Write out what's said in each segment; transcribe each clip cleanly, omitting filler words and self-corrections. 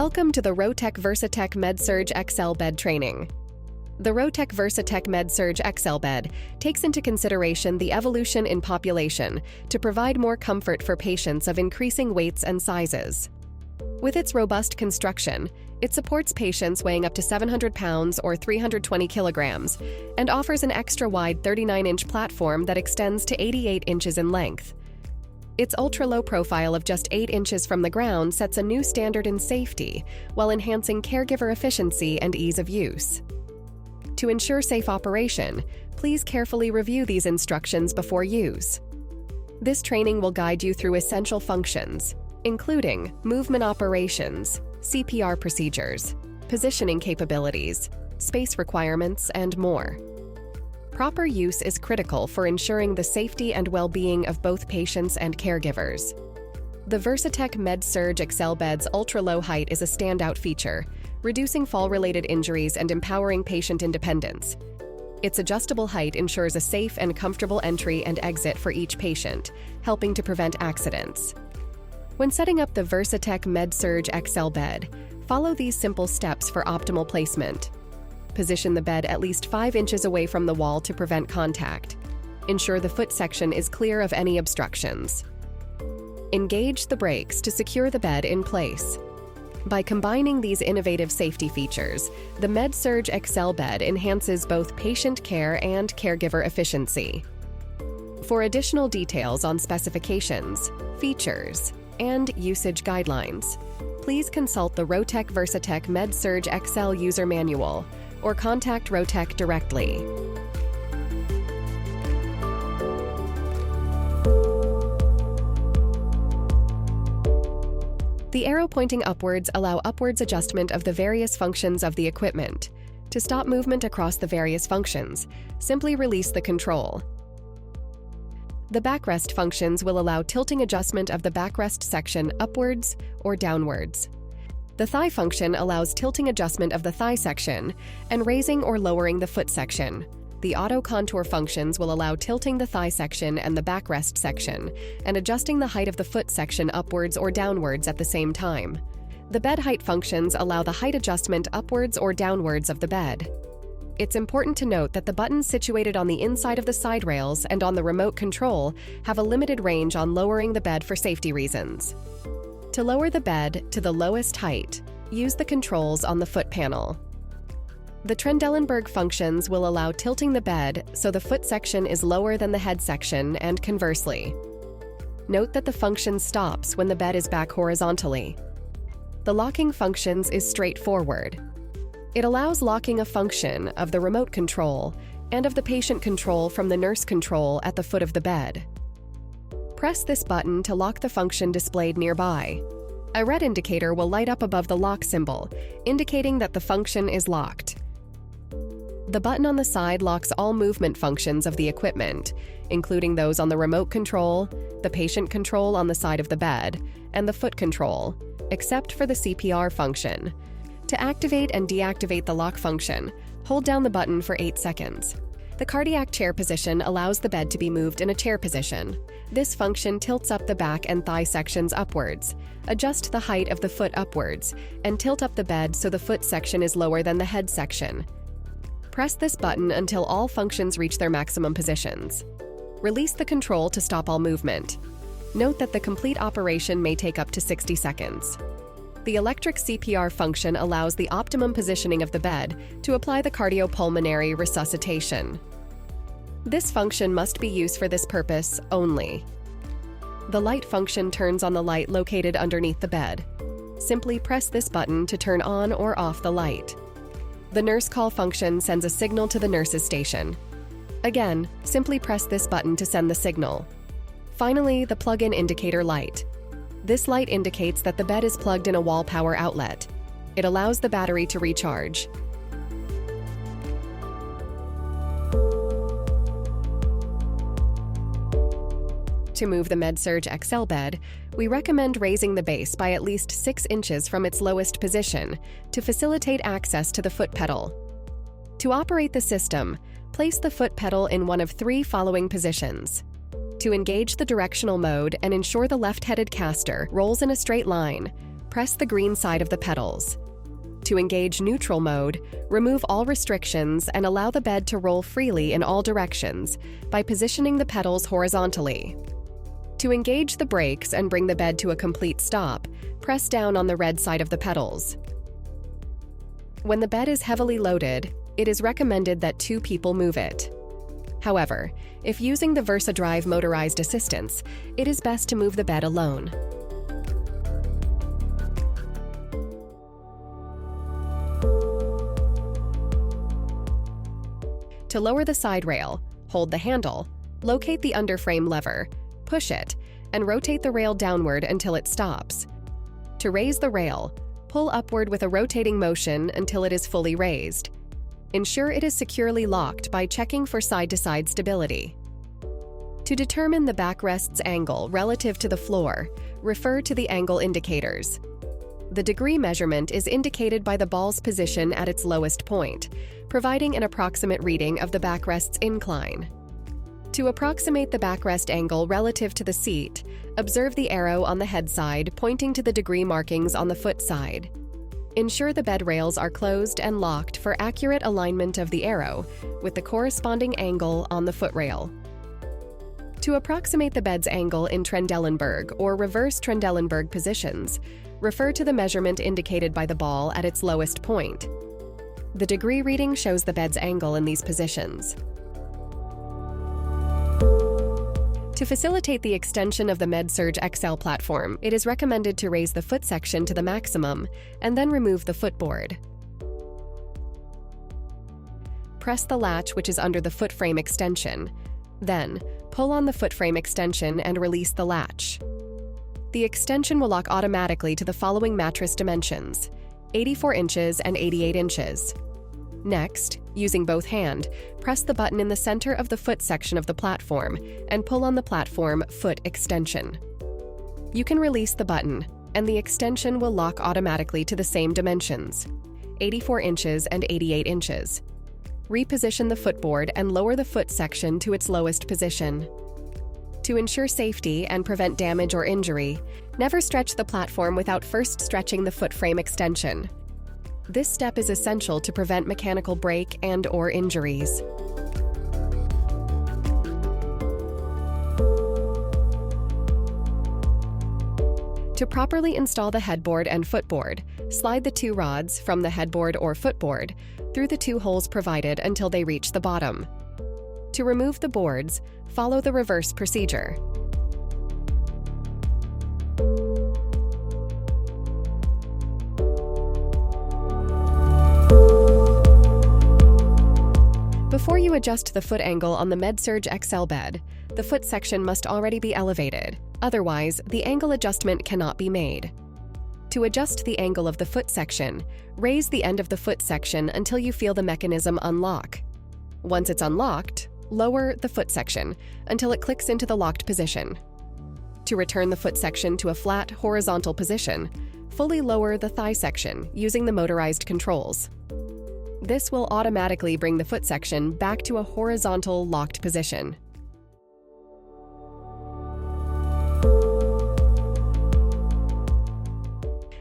Welcome to the VersaTech Med-Surg XL bed training. The VersaTech Med-Surg XL bed takes into consideration the evolution in population to provide more comfort for patients of increasing weights and sizes. With its robust construction, it supports patients weighing up to 700 pounds or 320 kilograms and offers an extra-wide 39-inch platform that extends to 88 inches in length. Its ultra-low profile of just 8 inches from the ground sets a new standard in safety while enhancing caregiver efficiency and ease of use. To ensure safe operation, please carefully review these instructions before use. This training will guide you through essential functions, including movement operations, CPR procedures, positioning capabilities, space requirements, and more. Proper use is critical for ensuring the safety and well-being of both patients and caregivers. The VersaTech Med-Surg XL bed's ultra-low height is a standout feature, reducing fall-related injuries and empowering patient independence. Its adjustable height ensures a safe and comfortable entry and exit for each patient, helping to prevent accidents. When setting up the VersaTech Med-Surg XL bed, follow these simple steps for optimal placement. Position the bed at least 5 inches away from the wall to prevent contact. Ensure the foot section is clear of any obstructions. Engage the brakes to secure the bed in place. By combining these innovative safety features, the Med-Surg XL bed enhances both patient care and caregiver efficiency. For additional details on specifications, features, and usage guidelines, please consult the VersaTech Med-Surg XL user manual or contact VersaTech directly. The arrow pointing upwards allow upwards adjustment of the various functions of the equipment. To stop movement across the various functions, simply release the control. The backrest functions will allow tilting adjustment of the backrest section upwards or downwards. The thigh function allows tilting adjustment of the thigh section and raising or lowering the foot section. The auto contour functions will allow tilting the thigh section and the backrest section and adjusting the height of the foot section upwards or downwards at the same time. The bed height functions allow the height adjustment upwards or downwards of the bed. It's important to note that the buttons situated on the inside of the side rails and on the remote control have a limited range on lowering the bed for safety reasons. To lower the bed to the lowest height, use the controls on the foot panel. The Trendelenburg functions will allow tilting the bed so the foot section is lower than the head section and conversely. Note that the function stops when the bed is back horizontally. The locking functions is straightforward. It allows locking a function of the remote control and of the patient control from the nurse control at the foot of the bed. Press this button to lock the function displayed nearby. A red indicator will light up above the lock symbol, indicating that the function is locked. The button on the side locks all movement functions of the equipment, including those on the remote control, the patient control on the side of the bed, and the foot control, except for the CPR function. To activate and deactivate the lock function, hold down the button for 8 seconds. The cardiac chair position allows the bed to be moved in a chair position. This function tilts up the back and thigh sections upwards. Adjust the height of the foot upwards, and tilt up the bed so the foot section is lower than the head section. Press this button until all functions reach their maximum positions. Release the control to stop all movement. Note that the complete operation may take up to 60 seconds. The electric CPR function allows the optimum positioning of the bed to apply the cardiopulmonary resuscitation. This function must be used for this purpose only. The light function turns on the light located underneath the bed. Simply press this button to turn on or off the light. The nurse call function sends a signal to the nurse's station. Again, simply press this button to send the signal. Finally, the plug-in indicator light. This light indicates that the bed is plugged in a wall power outlet. It allows the battery to recharge. To move the Med-Surg XL bed, we recommend raising the base by at least 6 inches from its lowest position to facilitate access to the foot pedal. To operate the system, place the foot pedal in one of 3 following positions. To engage the directional mode and ensure the left-headed caster rolls in a straight line, press the green side of the pedals. To engage neutral mode, remove all restrictions and allow the bed to roll freely in all directions by positioning the pedals horizontally. To engage the brakes and bring the bed to a complete stop, press down on the red side of the pedals. When the bed is heavily loaded, it is recommended that 2 people move it. However, if using the VersaDrive motorized assistance, it is best to move the bed alone. To lower the side rail, hold the handle, locate the underframe lever, push it, and rotate the rail downward until it stops. To raise the rail, pull upward with a rotating motion until it is fully raised. Ensure it is securely locked by checking for side-to-side stability. To determine the backrest's angle relative to the floor, refer to the angle indicators. The degree measurement is indicated by the ball's position at its lowest point, providing an approximate reading of the backrest's incline. To approximate the backrest angle relative to the seat, observe the arrow on the head side pointing to the degree markings on the foot side. Ensure the bed rails are closed and locked for accurate alignment of the arrow with the corresponding angle on the foot rail. To approximate the bed's angle in Trendelenburg or reverse Trendelenburg positions, refer to the measurement indicated by the ball at its lowest point. The degree reading shows the bed's angle in these positions. To facilitate the extension of the Med-Surg XL platform, it is recommended to raise the foot section to the maximum and then remove the footboard. Press the latch which is under the foot frame extension. Then, pull on the foot frame extension and release the latch. The extension will lock automatically to the following mattress dimensions: 84 inches and 88 inches. Next, using both hands, press the button in the center of the foot section of the platform and pull on the platform foot extension. You can release the button, and the extension will lock automatically to the same dimensions, 84 inches and 88 inches. Reposition the footboard and lower the foot section to its lowest position. To ensure safety and prevent damage or injury, never stretch the platform without first stretching the foot frame extension. This step is essential to prevent mechanical break and/or injuries. To properly install the headboard and footboard, slide the 2 rods from the headboard or footboard through the 2 holes provided until they reach the bottom. To remove the boards, follow the reverse procedure. Before you adjust the foot angle on the Med-Surg XL bed, the foot section must already be elevated. Otherwise, the angle adjustment cannot be made. To adjust the angle of the foot section, raise the end of the foot section until you feel the mechanism unlock. Once it's unlocked, lower the foot section until it clicks into the locked position. To return the foot section to a flat, horizontal position, fully lower the thigh section using the motorized controls. This will automatically bring the foot section back to a horizontal, locked position.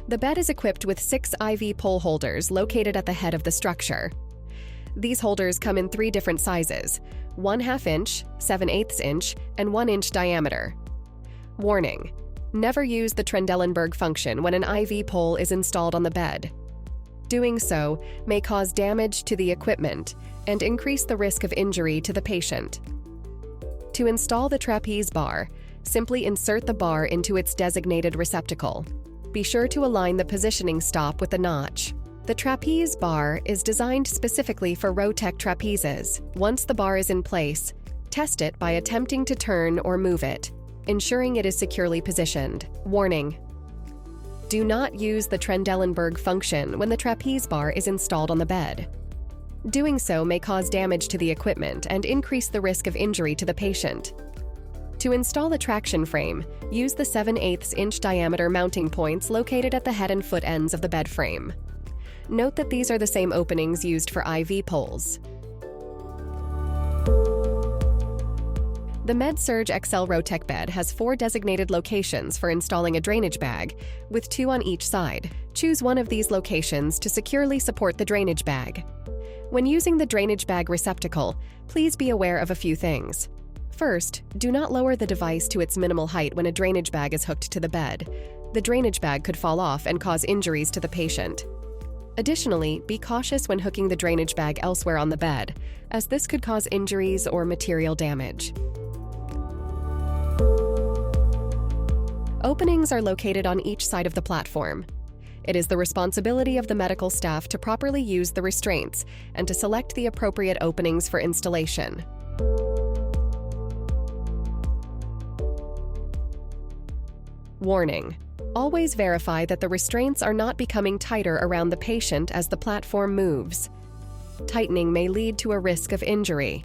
The bed is equipped with 6 IV pole holders located at the head of the structure. These holders come in 3 different sizes: 1/2 inch, 7/8 inch, and 1 inch diameter. Warning: never use the Trendelenburg function when an IV pole is installed on the bed. Doing so may cause damage to the equipment and increase the risk of injury to the patient. To install the trapeze bar, simply insert the bar into its designated receptacle. Be sure to align the positioning stop with the notch. The trapeze bar is designed specifically for VersaTech trapezes. Once the bar is in place, test it by attempting to turn or move it, ensuring it is securely positioned. Warning: do not use the Trendelenburg function when the trapeze bar is installed on the bed. Doing so may cause damage to the equipment and increase the risk of injury to the patient. To install the traction frame, use the 7/8 inch diameter mounting points located at the head and foot ends of the bed frame. Note that these are the same openings used for IV poles. The Med-Surg XL VersaTech bed has 4 designated locations for installing a drainage bag, with 2 on each side. Choose one of these locations to securely support the drainage bag. When using the drainage bag receptacle, please be aware of a few things. First, do not lower the device to its minimal height when a drainage bag is hooked to the bed. The drainage bag could fall off and cause injuries to the patient. Additionally, be cautious when hooking the drainage bag elsewhere on the bed, as this could cause injuries or material damage. Openings are located on each side of the platform. It is the responsibility of the medical staff to properly use the restraints and to select the appropriate openings for installation. Warning: always verify that the restraints are not becoming tighter around the patient as the platform moves. Tightening may lead to a risk of injury.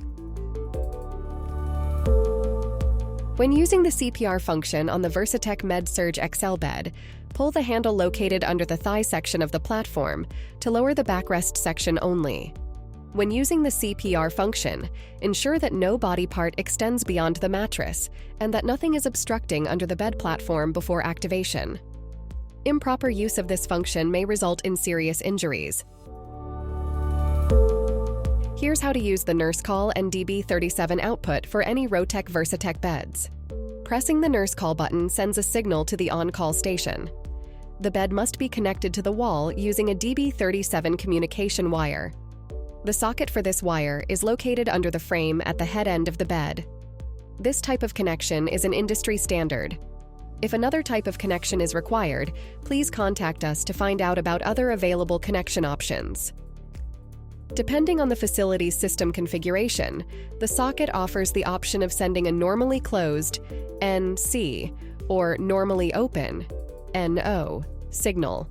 When using the CPR function on the VersaTech Med-Surg XL bed, pull the handle located under the thigh section of the platform to lower the backrest section only. When using the CPR function, ensure that no body part extends beyond the mattress and that nothing is obstructing under the bed platform before activation. Improper use of this function may result in serious injuries. Here's how to use the nurse call and DB37 output for any VersaTech beds. Pressing the nurse call button sends a signal to the on-call station. The bed must be connected to the wall using a DB37 communication wire. The socket for this wire is located under the frame at the head end of the bed. This type of connection is an industry standard. If another type of connection is required, please contact us to find out about other available connection options. Depending on the facility's system configuration, the socket offers the option of sending a normally closed NC or normally open NO signal.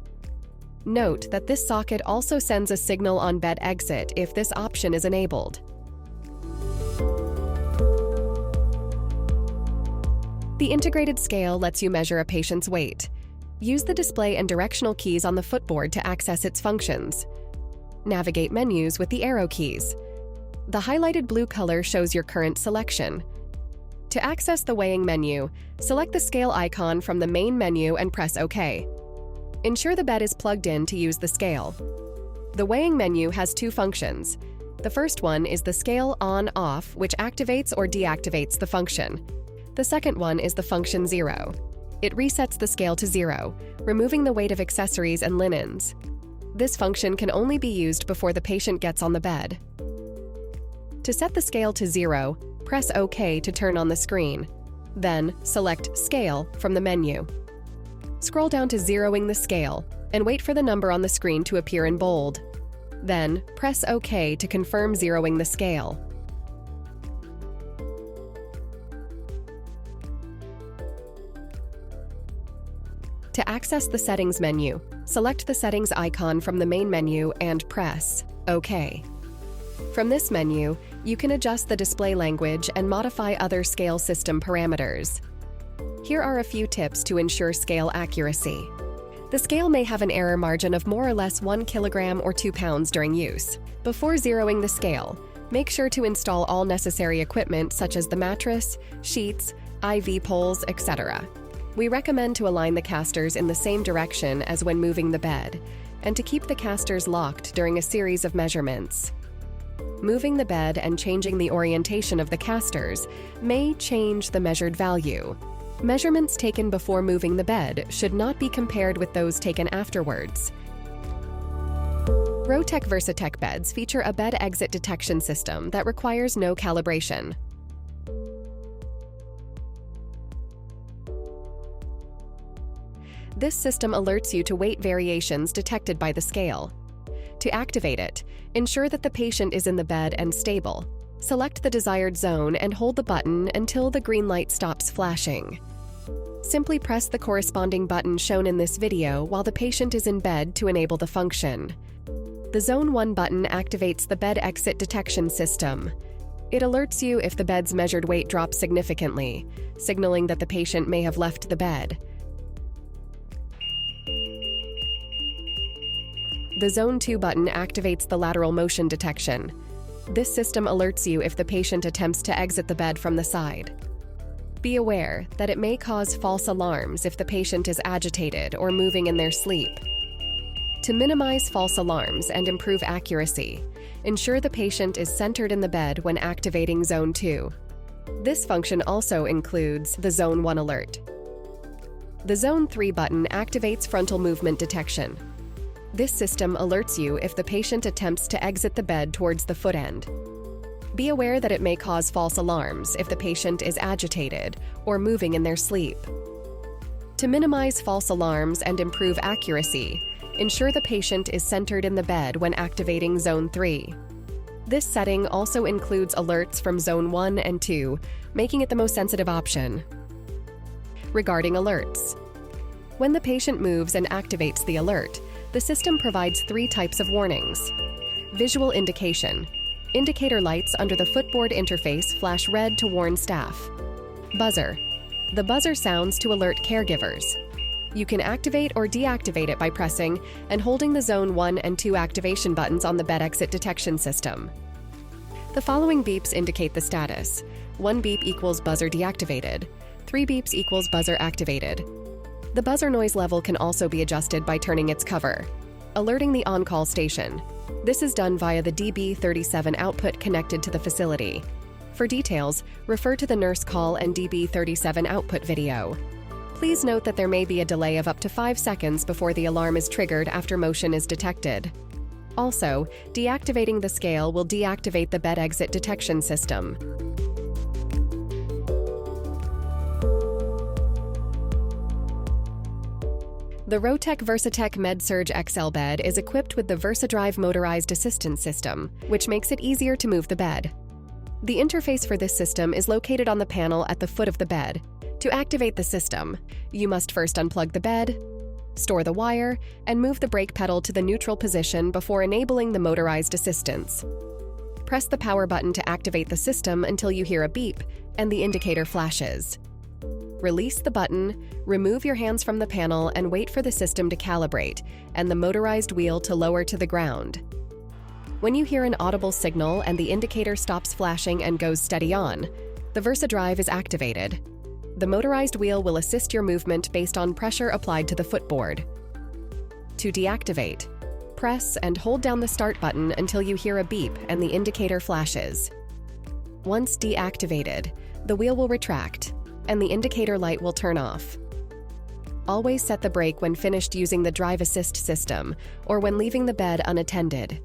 Note that this socket also sends a signal on bed exit if this option is enabled. The integrated scale lets you measure a patient's weight. Use the display and directional keys on the footboard to access its functions. Navigate menus with the arrow keys. The highlighted blue color shows your current selection. To access the weighing menu, select the scale icon from the main menu and press OK. Ensure the bed is plugged in to use the scale. The weighing menu has 2 functions. The first one is the scale on-off, which activates or deactivates the function. The second one is the function 0. It resets the scale to 0, removing the weight of accessories and linens. This function can only be used before the patient gets on the bed. To set the scale to 0, press OK to turn on the screen. Then, select Scale from the menu. Scroll down to zeroing the scale and wait for the number on the screen to appear in bold. Then, press OK to confirm zeroing the scale. To access the Settings menu, select the Settings icon from the main menu and press OK. From this menu, you can adjust the display language and modify other scale system parameters. Here are a few tips to ensure scale accuracy. The scale may have an error margin of more or less 1 kilogram or 2 pounds during use. Before zeroing the scale, make sure to install all necessary equipment such as the mattress, sheets, IV poles, etc. We recommend to align the casters in the same direction as when moving the bed, and to keep the casters locked during a series of measurements. Moving the bed and changing the orientation of the casters may change the measured value. Measurements taken before moving the bed should not be compared with those taken afterwards. VersaTech beds feature a bed exit detection system that requires no calibration. This system alerts you to weight variations detected by the scale. To activate it, ensure that the patient is in the bed and stable. Select the desired zone and hold the button until the green light stops flashing. Simply press the corresponding button shown in this video while the patient is in bed to enable the function. The Zone 1 button activates the bed exit detection system. It alerts you if the bed's measured weight drops significantly, signaling that the patient may have left the bed. The Zone 2 button activates the lateral motion detection. This system alerts you if the patient attempts to exit the bed from the side. Be aware that it may cause false alarms if the patient is agitated or moving in their sleep. To minimize false alarms and improve accuracy, ensure the patient is centered in the bed when activating Zone 2. This function also includes the Zone 1 alert. The Zone 3 button activates frontal movement detection. This system alerts you if the patient attempts to exit the bed towards the foot end. Be aware that it may cause false alarms if the patient is agitated or moving in their sleep. To minimize false alarms and improve accuracy, ensure the patient is centered in the bed when activating Zone 3. This setting also includes alerts from Zone 1 and 2, making it the most sensitive option. Regarding alerts, when the patient moves and activates the alert, the system provides 3 types of warnings. Visual indication. Indicator lights under the footboard interface flash red to warn staff. Buzzer. The buzzer sounds to alert caregivers. You can activate or deactivate it by pressing and holding the Zone 1 and 2 activation buttons on the bed exit detection system. The following beeps indicate the status. 1 beep equals buzzer deactivated. 3 beeps equals buzzer activated. The buzzer noise level can also be adjusted by turning its cover. Alerting the on-call station. This is done via the DB37 output connected to the facility. For details, refer to the nurse call and DB37 output video. Please note that there may be a delay of up to 5 seconds before the alarm is triggered after motion is detected. Also, deactivating the scale will deactivate the bed exit detection system. The VersaTech Med-Surg XL bed is equipped with the VersaDrive motorized assistance system, which makes it easier to move the bed. The interface for this system is located on the panel at the foot of the bed. To activate the system, you must first unplug the bed, store the wire, and move the brake pedal to the neutral position before enabling the motorized assistance. Press the power button to activate the system until you hear a beep and the indicator flashes. Release the button, remove your hands from the panel, and wait for the system to calibrate and the motorized wheel to lower to the ground. When you hear an audible signal and the indicator stops flashing and goes steady on, the VersaDrive is activated. The motorized wheel will assist your movement based on pressure applied to the footboard. To deactivate, press and hold down the start button until you hear a beep and the indicator flashes. Once deactivated, the wheel will retract and the indicator light will turn off. Always set the brake when finished using the drive assist system or when leaving the bed unattended.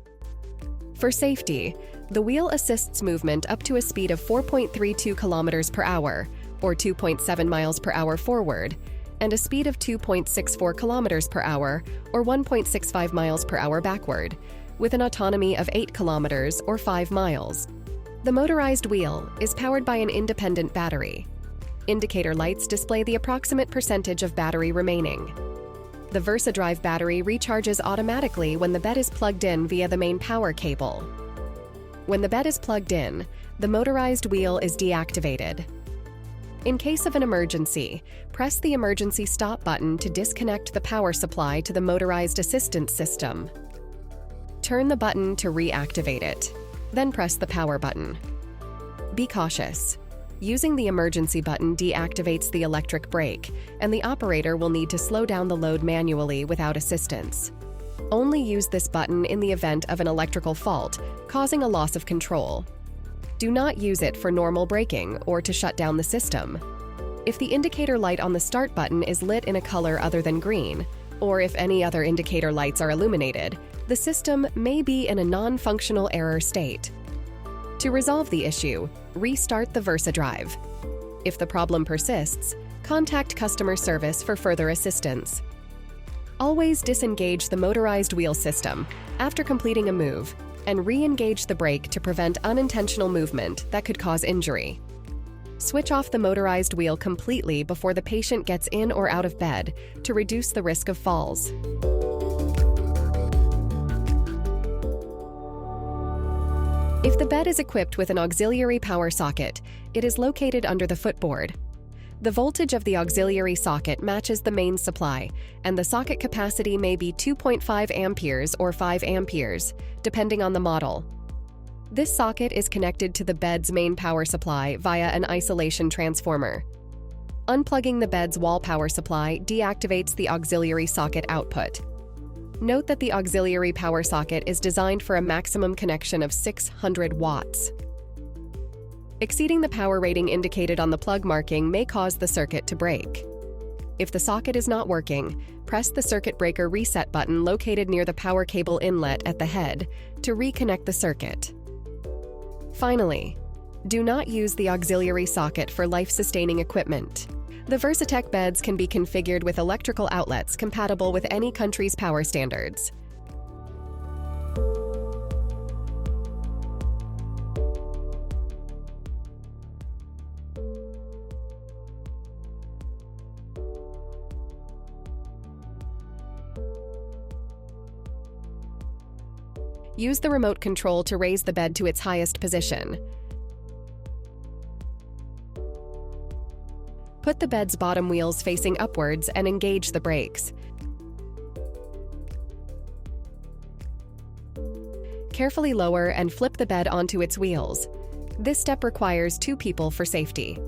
For safety, the wheel assists movement up to a speed of 4.32 kilometers per hour or 2.7 miles per hour forward and a speed of 2.64 kilometers per hour or 1.65 miles per hour backward, with an autonomy of 8 kilometers or 5 miles. The motorized wheel is powered by an independent battery. Indicator lights display the approximate percentage of battery remaining. The VersaDrive battery recharges automatically when the bed is plugged in via the main power cable. When the bed is plugged in, the motorized wheel is deactivated. In case of an emergency, press the emergency stop button to disconnect the power supply to the motorized assistance system. Turn the button to reactivate it, then press the power button. Be cautious. Using the emergency button deactivates the electric brake, and the operator will need to slow down the load manually without assistance. Only use this button in the event of an electrical fault, causing a loss of control. Do not use it for normal braking or to shut down the system. If the indicator light on the start button is lit in a color other than green, or if any other indicator lights are illuminated, the system may be in a non-functional error state. To resolve the issue, restart the VersaDrive. If the problem persists, contact customer service for further assistance. Always disengage the motorized wheel system after completing a move and re-engage the brake to prevent unintentional movement that could cause injury. Switch off the motorized wheel completely before the patient gets in or out of bed to reduce the risk of falls. If the bed is equipped with an auxiliary power socket, it is located under the footboard. The voltage of the auxiliary socket matches the mains supply, and the socket capacity may be 2.5 amperes or 5 amperes, depending on the model. This socket is connected to the bed's main power supply via an isolation transformer. Unplugging the bed's wall power supply deactivates the auxiliary socket output. Note that the auxiliary power socket is designed for a maximum connection of 600 watts. Exceeding the power rating indicated on the plug marking may cause the circuit to break. If the socket is not working, press the circuit breaker reset button located near the power cable inlet at the head to reconnect the circuit. Finally, do not use the auxiliary socket for life-sustaining equipment. The VersaTech beds can be configured with electrical outlets compatible with any country's power standards. Use the remote control to raise the bed to its highest position. Put the bed's bottom wheels facing upwards and engage the brakes. Carefully lower and flip the bed onto its wheels. This step requires 2 people for safety.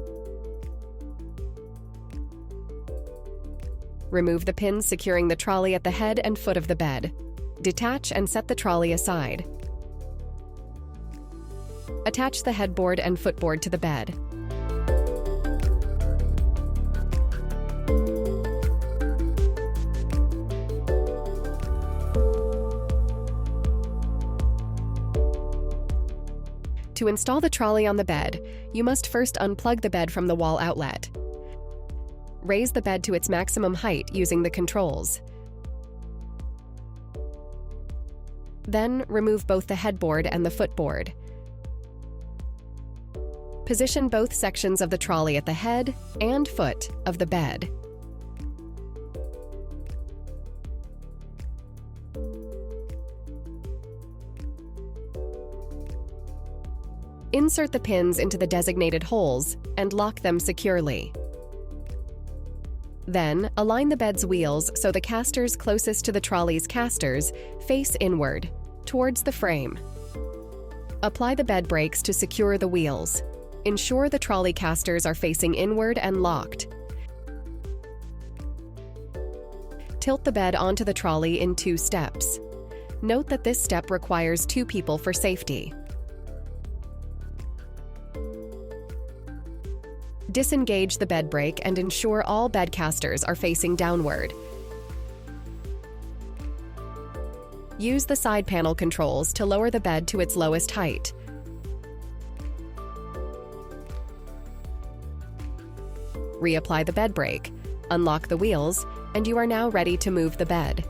Remove the pins securing the trolley at the head and foot of the bed. Detach and set the trolley aside. Attach the headboard and footboard to the bed. To install the trolley on the bed, you must first unplug the bed from the wall outlet. Raise the bed to its maximum height using the controls. Then, remove both the headboard and the footboard. Position both sections of the trolley at the head and foot of the bed. Insert the pins into the designated holes and lock them securely. Then, align the bed's wheels so the casters closest to the trolley's casters face inward, towards the frame. Apply the bed brakes to secure the wheels. Ensure the trolley casters are facing inward and locked. Tilt the bed onto the trolley in 2 steps. Note that this step requires 2 people for safety. Disengage the bed brake and ensure all bed casters are facing downward. Use the side panel controls to lower the bed to its lowest height. Reapply the bed brake, unlock the wheels, and you are now ready to move the bed.